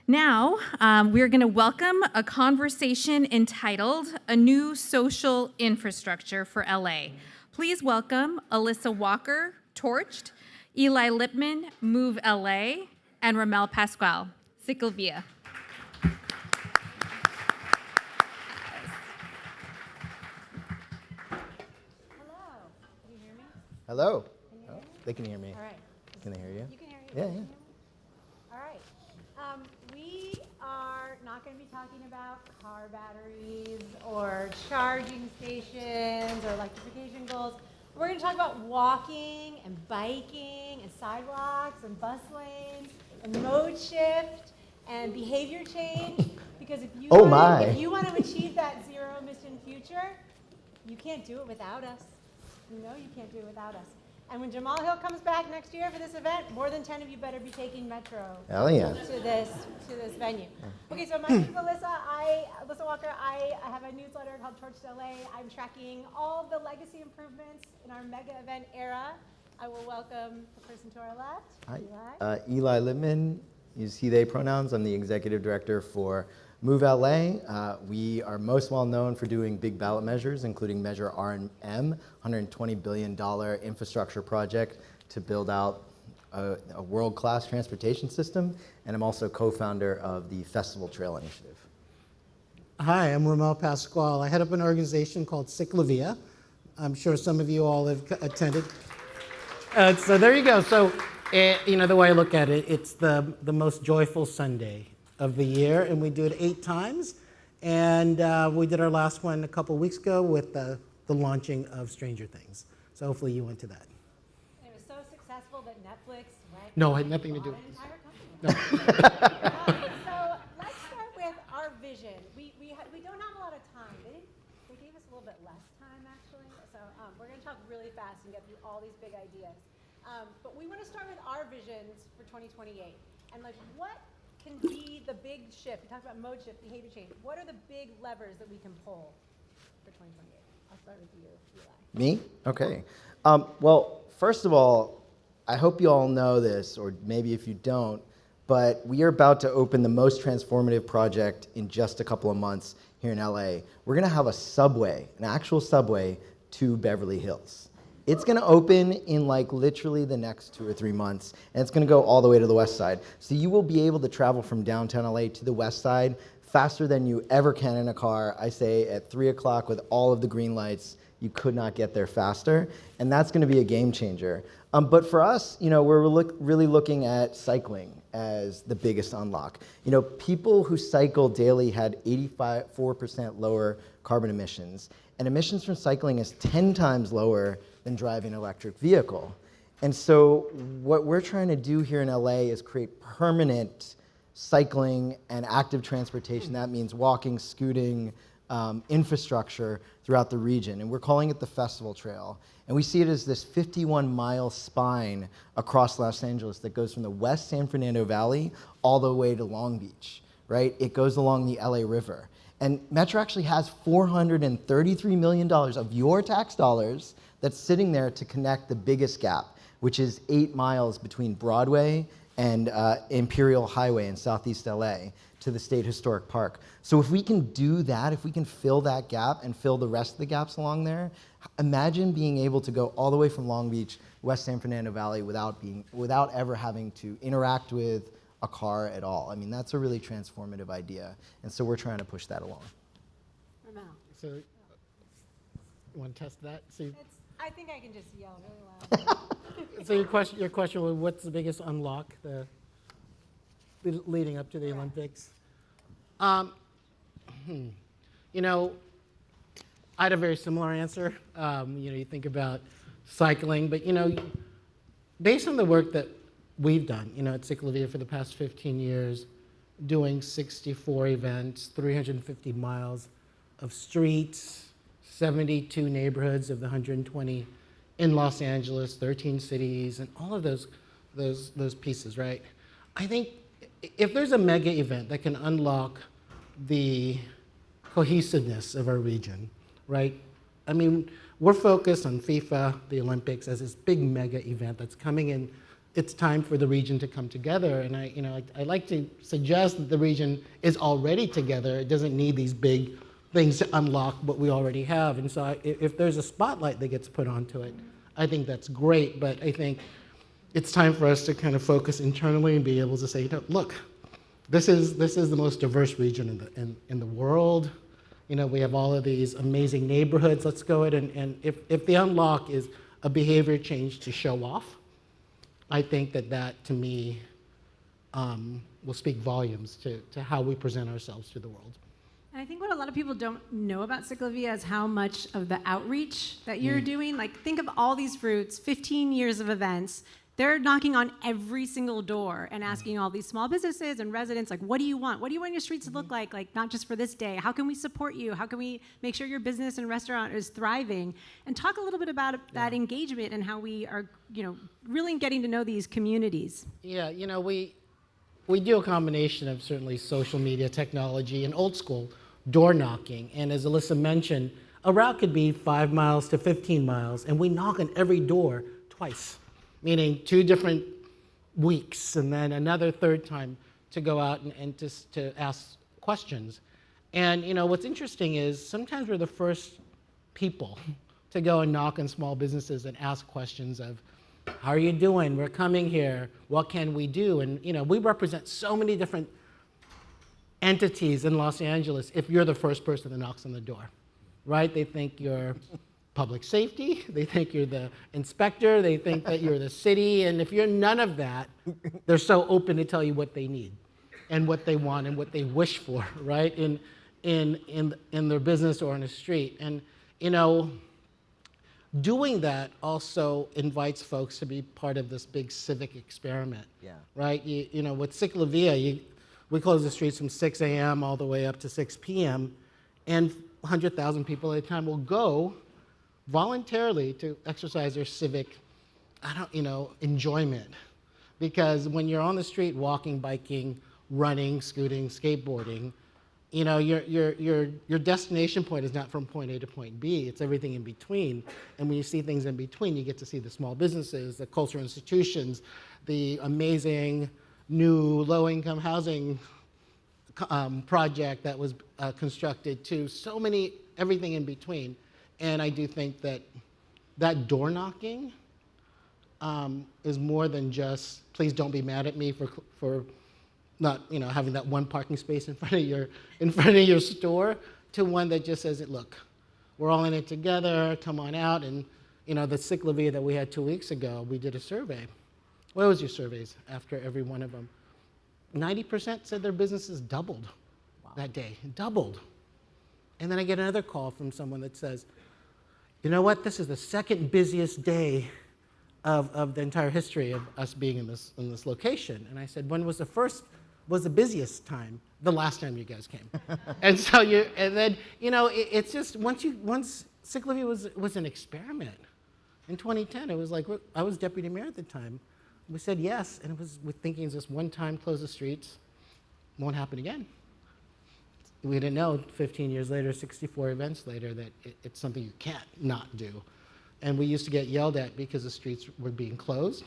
Now, we're going to welcome a conversation entitled A New Social Infrastructure for LA. Please welcome Alissa Walker, Torched, Eli Lipman, Move LA, and Romel Pascual, Ciclavia. Hello. Can you hear me? Hello. Can you hear me? They can hear me. All right. Can they hear you? You can hear me? Yeah, Can you yeah. hear me? All right. We are not going to be talking about car batteries or charging stations or electrification goals. We're going to talk about walking and biking and sidewalks and bus lanes and mode shift and behavior change. Because if you want to achieve that zero emission future, you can't do it without us. You know you can't do it without us. And when Jamal Hill comes back next year for this event, more than 10 of you better be taking Metro Hell yeah. to this venue. Okay, so my name is Alissa Walker. I have a newsletter called Torch to LA. I'm tracking all the legacy improvements in our mega event era. I will welcome the person to our left, Hi. Eli Lipman, use he, they pronouns. I'm the executive director for Move LA. We are most well known for doing big ballot measures, including Measure R&M, $120 billion infrastructure project to build out a world-class transportation system. And I'm also co-founder of the Festival Trail Initiative. Hi, I'm Romel Pascual. I head up an organization called Ciclavia. I'm sure some of you all have attended. So there you go. So, the way I look at it, it's the most joyful Sunday of the year, and we do it 8 times. And we did our last one a couple weeks ago with the launching of Stranger Things. So hopefully you went to that. And it was so successful that Netflix went. No, it had nothing to do with an this. entire company. No. So let's start with our vision. We don't have a lot of time. They gave us a little bit less time actually. So we're going to talk really fast and get through all these big ideas. But we want to start with our visions for 2028 and what can be the big shift. We talked about mode shift, behavior change. What are the big levers that we can pull for 2028? I'll start with you, Eli. Me? Okay. Well, first of all, I hope you all know this, or maybe if you don't, but we are about to open the most transformative project in just a couple of months here in LA. We're going to have a subway, an actual subway to Beverly Hills. It's going to open in literally the next 2 or 3 months, and it's going to go all the way to the west side. So you will be able to travel from downtown LA to the west side faster than you ever can in a car. I say at 3 o'clock with all of the green lights, you could not get there faster, and that's going to be a game changer. But for us, we're really looking at cycling as the biggest unlock. People who cycle daily had 84% lower carbon emissions, and emissions from cycling is 10 times lower than driving an electric vehicle. And so what we're trying to do here in LA is create permanent cycling and active transportation. That means walking, scooting, infrastructure throughout the region. And we're calling it the Festival Trail. And we see it as this 51-mile spine across Los Angeles that goes from the West San Fernando Valley all the way to Long Beach, right? It goes along the LA River. And Metro actually has $433 million of your tax dollars that's sitting there to connect the biggest gap, which is 8 miles between Broadway and Imperial Highway in Southeast LA to the State Historic Park. So if we can do that, if we can fill that gap and fill the rest of the gaps along there, imagine being able to go all the way from Long Beach, West San Fernando Valley without ever having to interact with a car at all. I mean, that's a really transformative idea. And so we're trying to push that along. Romel. So you want to test that? See? I think I can just yell really loud. So your question was, what's the biggest unlock leading up to the Olympics? I had a very similar answer. You think about cycling, but based on the work that we've done, at Ciclavia for the past 15 years, doing 64 events, 350 miles of streets, 72 neighborhoods of the 120 in Los Angeles, 13 cities, and all of those pieces, right? I think if there's a mega event that can unlock the cohesiveness of our region, right? I mean, we're focused on FIFA, the Olympics, as this big mega event that's coming in it's time for the region to come together. And I like to suggest that the region is already together. It doesn't need these big things to unlock what we already have. And so if there's a spotlight that gets put onto it, I think that's great. But I think it's time for us to kind of focus internally and be able to say, look, this is the most diverse region in the world. We have all of these amazing neighborhoods. Let's go ahead and if the unlock is a behavior change to show off, I think that to me will speak volumes to how we present ourselves to the world. And I think what a lot of people don't know about Ciclavia is how much of the outreach that you're doing. Like, think of all these fruits, 15 years of events. They're knocking on every single door and asking all these small businesses and residents, like, what do you want? What do you want your streets to look like not just for this day? How can we support you? How can we make sure your business and restaurant is thriving? And talk a little bit about that engagement and how we are, really getting to know these communities. Yeah, we do a combination of certainly social media technology and old school door knocking. And as Alissa mentioned, a route could be 5 miles to 15 miles, and we knock on every door twice, meaning 2 different weeks, and then another third time to go out and just to ask questions. And what's interesting is sometimes we're the first people to go and knock on small businesses and ask questions of, how are you doing? We're coming here. What can we do? And we represent so many different entities in Los Angeles if you're the first person that knocks on the door, right? They think you're public safety, they think you're the inspector, they think that you're the city, and if you're none of that, they're so open to tell you what they need and what they want and what they wish for, right? In their business or on the street. And doing that also invites folks to be part of this big civic experiment. Yeah. Right? With Ciclavia, we close the streets from 6 a.m. all the way up to 6 p.m. and 100,000 people at a time will go voluntarily to exercise their civic, enjoyment. Because when you're on the street walking, biking, running, scooting, skateboarding, your destination point is not from point A to point B. It's everything in between. And when you see things in between, you get to see the small businesses, the cultural institutions, the amazing new low-income housing project that was constructed too. So many, everything in between. And I do think that door knocking is more than just, please don't be mad at me for not having that one parking space in front of your store, to one that just says, look, we're all in it together, come on out. And the Ciclavia that we had 2 weeks ago, we did a survey. What was your surveys after every one of them? 90% said their businesses doubled that day, doubled. And then I get another call from someone that says, you know what, this is the second busiest day of the entire history of us being in this location. And I said, when was the busiest time? The last time you guys came. And so it's just, once Ciclavia was an experiment. In 2010, it was like, I was deputy mayor at the time. We said yes, and it was with thinking it's just one time, close the streets, won't happen again. We didn't know 15 years later, 64 events later, that it's something you can't not do. And we used to get yelled at because the streets were being closed.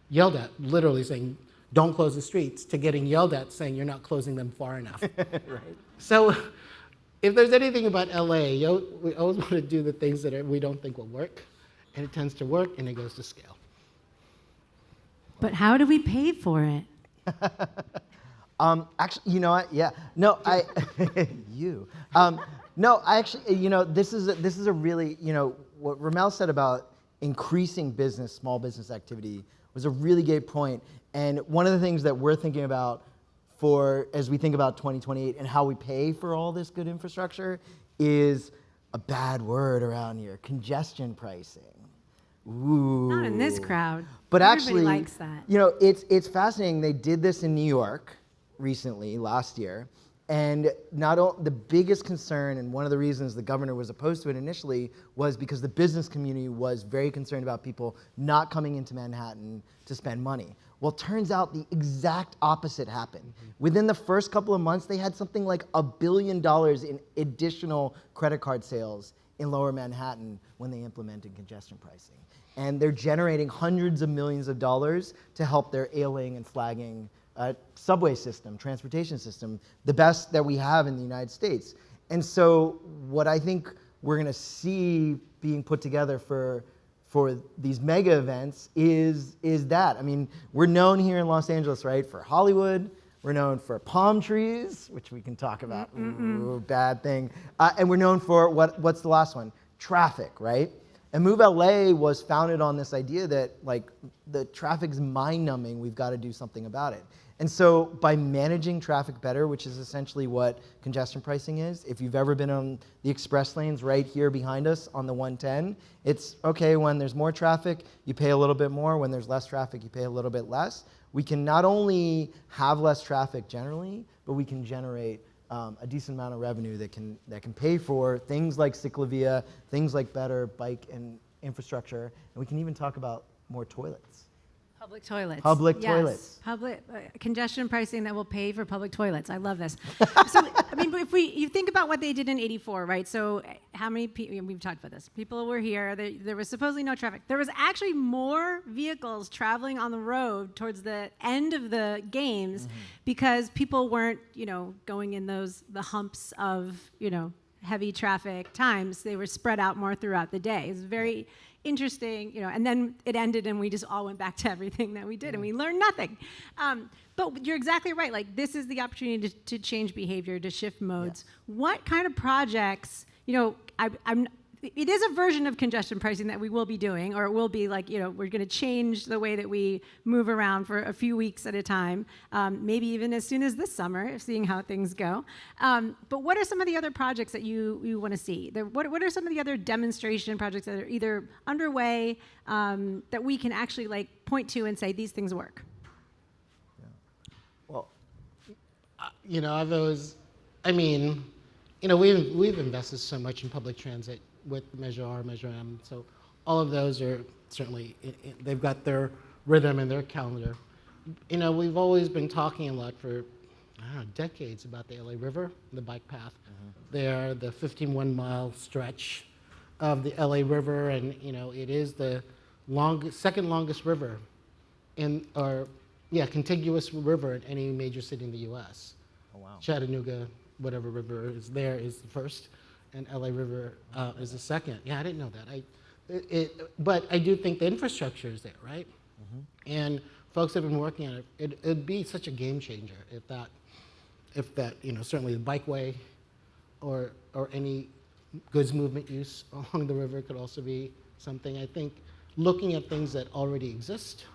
Yelled at, literally saying, don't close the streets, to getting yelled at saying you're not closing them far enough. Right. So if there's anything about LA, we always want to do the things that we don't think will work, and it tends to work, and it goes to scale. But how do we pay for it? Actually, you know what? Yeah. No, no, I actually, this is a really, what Romel said about increasing small business activity was a really great point. And one of the things that we're thinking about as we think about 2028 and how we pay for all this good infrastructure is a bad word around here, congestion pricing. Ooh. Not in this crowd. But Everybody actually, likes that. It's fascinating. They did this in New York recently, last year, and the biggest concern, and one of the reasons the governor was opposed to it initially, was because the business community was very concerned about people not coming into Manhattan to spend money. Well, it turns out the exact opposite happened. Mm-hmm. Within the first couple of months, they had something like $1 billion in additional credit card sales in Lower Manhattan when they implemented congestion pricing. And they're generating hundreds of millions of dollars to help their ailing and flagging subway system, transportation system, the best that we have in the United States. And so what I think we're going to see being put together for these mega events is that. I mean, we're known here in Los Angeles, right, for Hollywood. We're known for palm trees, which we can talk about. Ooh, bad thing. And we're known for, what's the last one? Traffic, right? And Move LA was founded on this idea that, like, the traffic's mind-numbing, we've got to do something about it. And so by managing traffic better, which is essentially what congestion pricing is, if you've ever been on the express lanes right here behind us on the 110, it's okay, when there's more traffic, you pay a little bit more. When there's less traffic, you pay a little bit less. We can not only have less traffic generally, but we can generate a decent amount of revenue that can pay for things like Ciclavia, things like better bike and infrastructure, and we can even talk about more toilets. Public toilets. Public Yes. toilets. Public congestion pricing that will pay for public toilets. I love this. So, I mean, if you think about what they did in '84, right? So, how many people? We've talked about this. People were here. There was supposedly no traffic. There was actually more vehicles traveling on the road towards the end of the games because people weren't, going in the humps of, heavy traffic times. They were spread out more throughout the day. It was very interesting, and then it ended and we just all went back to everything that we did and we learned nothing. But you're exactly right. Like, this is the opportunity to change behavior, to shift modes. Yes. What kind of projects, it is a version of congestion pricing that we will be doing, or it will be like, we're going to change the way that we move around for a few weeks at a time, maybe even as soon as this summer, seeing how things go. But what are some of the other projects that you want to see? What are some of the other demonstration projects that are either underway that we can actually point to and say these things work? Yeah. Well, I've always, we've invested so much in public transit with Measure R, Measure M. So all of those are certainly, they've got their rhythm and their calendar. We've always been talking a lot for, decades about the LA River, the bike path. They're the 51-mile stretch of the LA River, and it is the second longest river contiguous river in any major city in the U.S. Oh, wow. Chattanooga, whatever river is there, is the first, and LA River is the second. Yeah, I didn't know that. But I do think the infrastructure is there, right? And folks have been working on it. It'd be such a game changer if that, certainly the bikeway or any goods movement use along the river could also be something. I think looking at things that already exist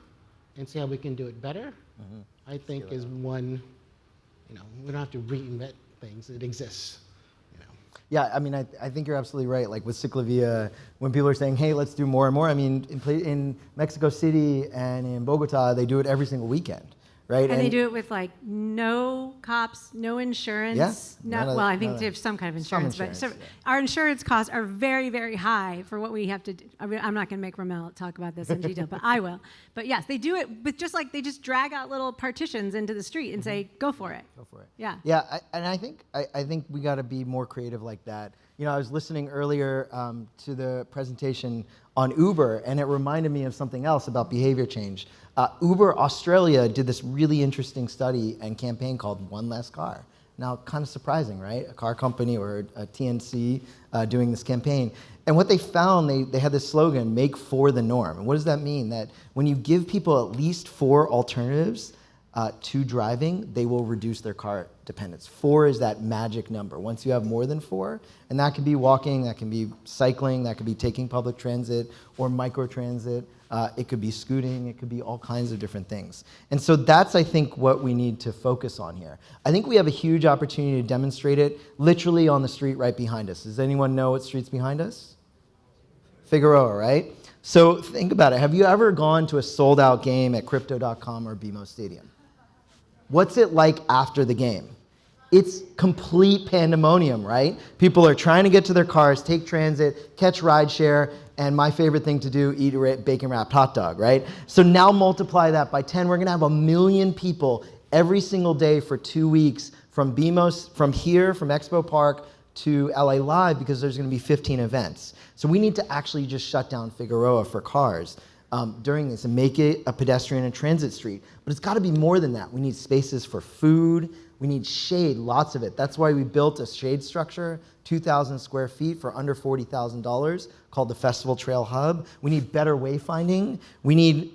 and see how we can do it better, I think is one, we don't have to reinvent things. It exists. Yeah, I think you're absolutely right. Like with Ciclavia, when people are saying, hey, let's do more and more, in Mexico City and in Bogota, they do it every single weekend, right? And they do it with no cops, no insurance. Yeah, I think they have some kind of insurance. Our insurance costs are very, very high for what we have to do. I'm not going to make Romel talk about this in detail, but I will. But yes, they do it with they just drag out little partitions into the street and say, go for it. Go for it. Yeah. Yeah, I think we got to be more creative like that. I was listening earlier to the presentation on Uber, and it reminded me of something else about behavior change. Uber Australia did this really interesting study and campaign called One Less Car. Now, kind of surprising, right? A car company or a TNC doing this campaign. And what they found, they had this slogan, make 4 the norm. And what does that mean? That when you give people at least 4 alternatives to driving, they will reduce their car dependence. 4 is that magic number. Once you have more than 4, and that can be walking, that can be cycling, that could be taking public transit or microtransit, it could be scooting, it could be all kinds of different things. And so that's, I think, what we need to focus on here. I think we have a huge opportunity to demonstrate it literally on the street right behind us. Does anyone know what street's behind us? Figueroa, right? So think about it. Have you ever gone to a sold-out game at Crypto.com or BMO Stadium? What's it like after the game? It's complete pandemonium, right? People are trying to get to their cars, take transit, catch rideshare, and my favorite thing to do, eat a bacon-wrapped hot dog, right? So now multiply that by 10. We're going to have 1 million people every single day for 2 weeks from BMO, from here, from Expo Park to LA Live because there's going to be 15 events. So we need to actually just shut down Figueroa for cars during this and make it a pedestrian and transit street. But it's got to be more than that. We need spaces for food. We need shade, lots of it. That's why we built a shade structure, 2,000 square feet for under $40,000, called the Festival Trail Hub. We need better wayfinding. We need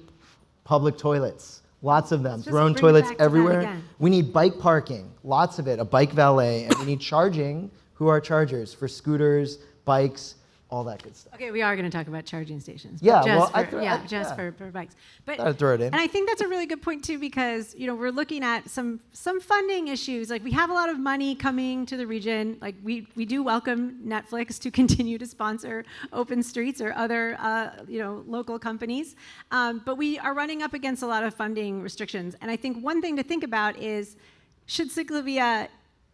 public toilets, lots of them, drone toilets everywhere. We need bike parking, lots of it, a bike valet, and we need charging. Who are chargers? For scooters, bikes, all that good stuff. Okay, we are going to talk about charging stations. Yeah, For bikes. But I'd throw it in. And I think that's a really good point too, because we're looking at some funding issues. Like, we have a lot of money coming to the region. Like, we do welcome Netflix to continue to sponsor Open Streets or other local companies, but we are running up against a lot of funding restrictions. And I think one thing to think about is, should Ciclavia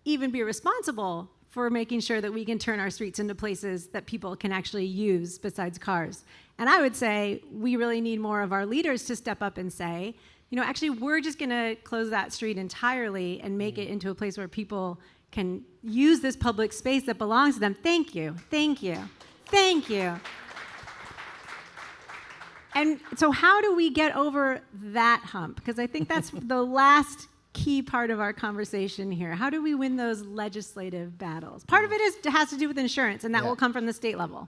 even be responsible for making sure that we can turn our streets into places that people can actually use besides cars? And I would say we really need more of our leaders to step up and say, actually, we're just going to close that street entirely and make it into a place where people can use this public space that belongs to them. Thank you, thank you, thank you. And so how do we get over that hump? Because I think that's the last key part of our conversation here. How do we win those legislative battles? Part of it has to do with insurance, and that will come from the state level.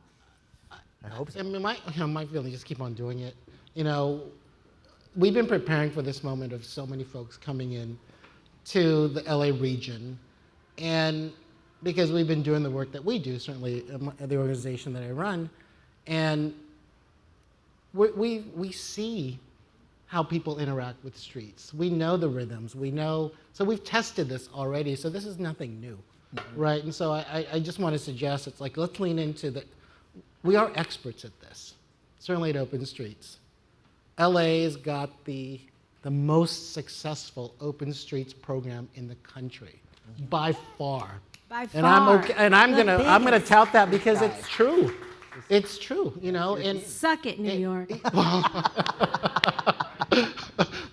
I hope so. I mean, my feeling, just keep on doing it. We've been preparing for this moment of so many folks coming in to the LA region, and because we've been doing the work that we do, certainly at the organization that I run, and we see how people interact with streets. We know the rhythms, so we've tested this already, so this is nothing new, right? And so I just want to suggest, it's like, let's lean into we are experts at this, certainly at Open Streets. LA's got the most successful Open Streets program in the country, by far. By far. And I'm gonna tout that because it's true. It's true, and suck it, New York.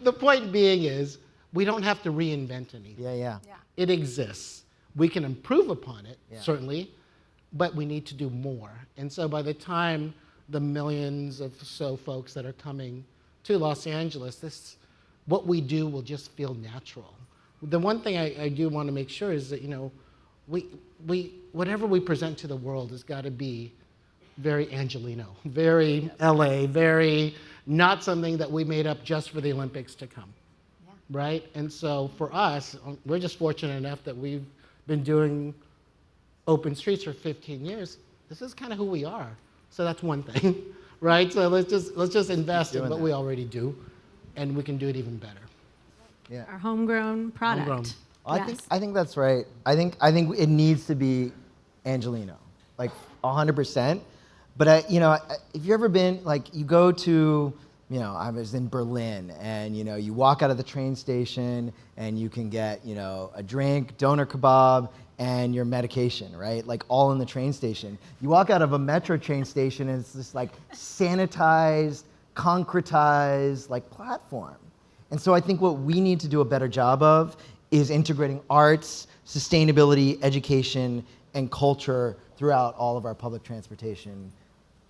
The point being is, we don't have to reinvent anything. Yeah. It exists. We can improve upon it, certainly, but we need to do more. And so by the time the millions of so folks that are coming to Los Angeles, what we do will just feel natural. The one thing I do want to make sure is that, whatever we present to the world has got to be very Angelino, very LA, very not something that we made up just for the Olympics to come, right? And so for us, we're just fortunate enough that we've been doing Open Streets for 15 years. This is kind of who we are. So that's one thing, right? So let's just invest in what we already do, and we can do it even better. Yeah. Our homegrown product. Homegrown. I think that's right. I think it needs to be Angelino, like 100%. But if you've ever been, like, you go to, I was in Berlin, and you walk out of the train station and you can get a drink, doner kebab, and your medication, right? Like, all in the train station. You walk out of a metro train station and it's this like sanitized, concretized like platform. And so I think what we need to do a better job of is integrating arts, sustainability, education, and culture throughout all of our public transportation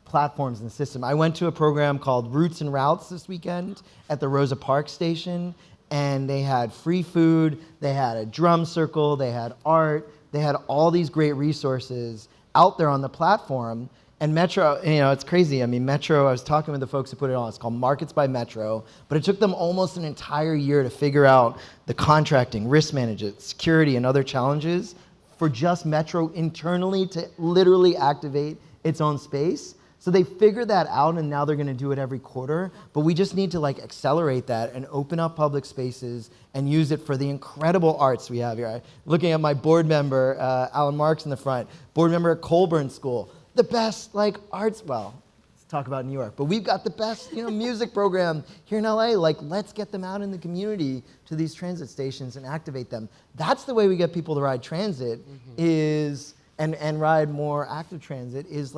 platforms and system. I went to a program called Roots and Routes this weekend at the Rosa Parks station, and they had free food, they had a drum circle, they had art, they had all these great resources out there on the platform. And Metro, it's crazy. I mean, Metro, I was talking with the folks who put it on, it's called Markets by Metro, but it took them almost an entire year to figure out the contracting, risk management, security, and other challenges for just Metro internally to literally activate its own space. So they figured that out, and now they're going to do it every quarter. But we just need to accelerate that and open up public spaces and use it for the incredible arts we have here. Looking at my board member, Alan Marks in the front, board member at Colburn School, the best arts. Well, let's talk about New York, but we've got the best music program here in LA. Let's get them out in the community to these transit stations and activate them. That's the way we get people to ride transit and ride more active transit is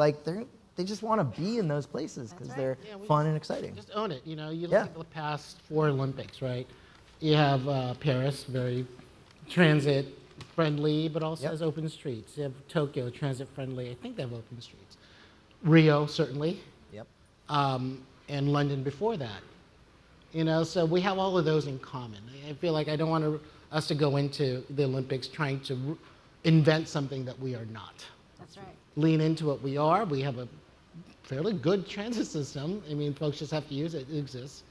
they just want to be in those places because they're fun and exciting. Just own it. You look at the past 4 Olympics, right? You have Paris, very transit, friendly, but also Yep. has open streets. You have Tokyo, transit friendly. I think they have open streets. Rio, certainly, Yep. and London before that. So we have all of those in common. I feel like I don't want us to go into the Olympics trying to invent something that we are not. That's right. Lean into what we are. We have a fairly good transit system. I mean, folks just have to use it. It exists.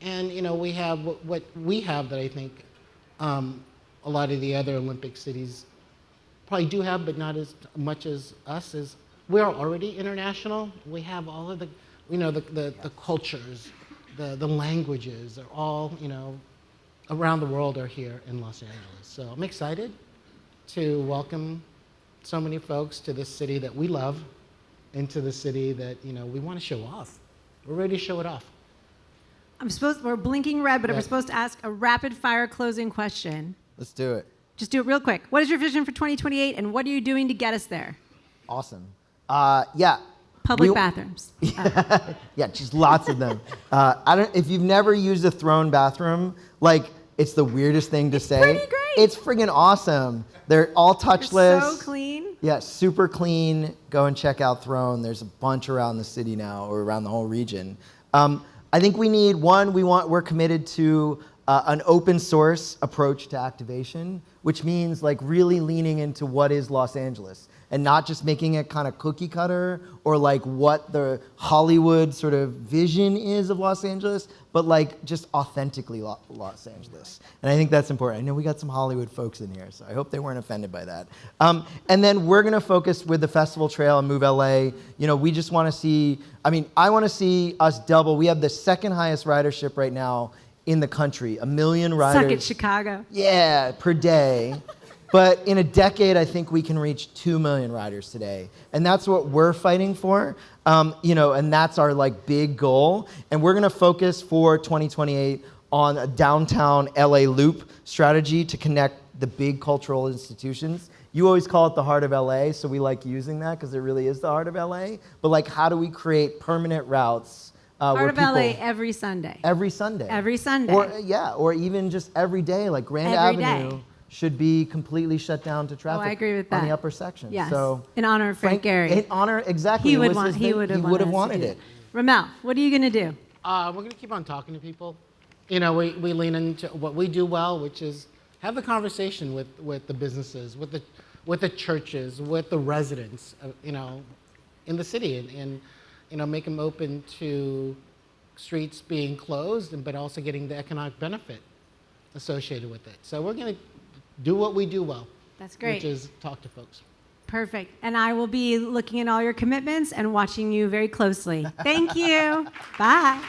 And, we have what we have that I think a lot of the other Olympic cities probably do have, but not as much as us, is we are already international. We have all of the, the cultures, the languages are all, around the world are here in Los Angeles. So I'm excited to welcome so many folks to this city that we love, into the city that, we want to show off. We're ready to show it off. We're blinking red, but Yeah. we're supposed to ask a rapid fire closing question. Let's do it. Just do it real quick. What is your vision for 2028, and what are you doing to get us there? Awesome. Yeah. Public We- bathrooms. Yeah, just lots of them. If you've never used a throne bathroom, it's the weirdest thing to say. pretty great. It's friggin' awesome. They're all touchless. So clean. Yeah, super clean. Go and check out Throne. There's a bunch around the city now, or around the whole region. I think we need we're committed to an open source approach to activation, which means really leaning into what is Los Angeles and not just making it kind of cookie cutter or what the Hollywood sort of vision is of Los Angeles, but just authentically Los Angeles. And I think that's important. I know we got some Hollywood folks in here, so I hope they weren't offended by that. And then we're gonna focus with the Festival Trail and Move LA. We just wanna see, I wanna see us double. We have the second highest ridership right now in the country, 1 million riders. Suck it, Chicago. Yeah, per day. But in a decade, I think we can reach 2 million riders today. And that's what we're fighting for, and that's our big goal. And we're gonna focus for 2028 on a downtown LA loop strategy to connect the big cultural institutions. You always call it the heart of LA, so we like using that because it really is the heart of LA. But how do we create permanent routes Heart where of people... LA every Sunday. Every Sunday. Every Sunday. Or even just every day, Grand Every Avenue day. should be completely shut down to traffic. I agree with On the that. upper section. Yes. So In honor of Frank Gehry. In honor, exactly. He It would was want. his He thing. would have He would have wanted wanted us to it. do Romel, what are you going to do? We're going to keep on talking to people. We lean into what we do well, which is have the conversation with the businesses, with the churches, with the residents, in the city, and make them open to streets being closed, but also getting the economic benefit associated with it. So we're going to do what we do well. That's great. Which is talk to folks. Perfect. And I will be looking at all your commitments and watching you very closely. Thank you. Bye.